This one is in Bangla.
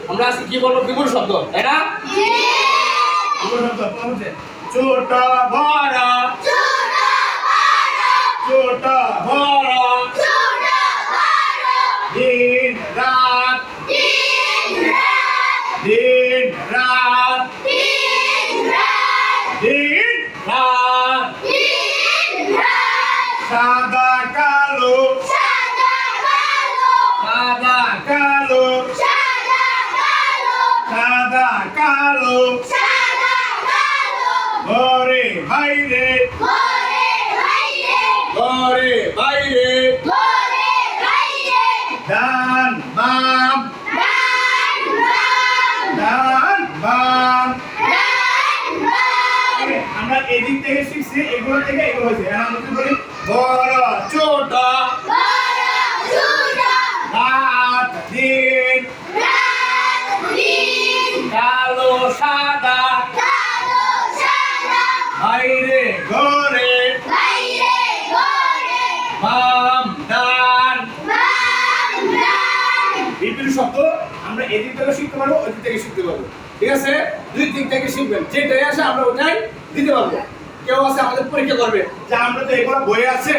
আমরা আজকে কি বলবো বিপুল শব্দ, তাই না? বিপুল শব্দ হচ্ছে ছোট বড়, ছোট বড়, দিন রাত, দিন রাত, দিন রাত, সাদা কালো, সাদা কালো, সাদা কালো, ঘরে বাইরে, ঘরে বাইরে, ডান বাম, ডান বাম। আমরা এদিক থেকে শিখছি, এগুলো থেকে এগুলো হয়েছে। আমরা কি বলি? বড় ছোট, রাত দিন, কালো সাদা, বাইরে ঘরে, বাম ডান। বিভিন্ন শব্দ আমরা এদিক থেকে শিখতে পারবো, ওদিক থেকে শিখতে পারবো। ঠিক আছে, দুই দিক থেকে শিখবেন, যেটাই আসে আমরা ওটাই দিতে পারবো। কেউ আছে আমাদের পরীক্ষা করবে যে আমরা তো এগুলো বই আছে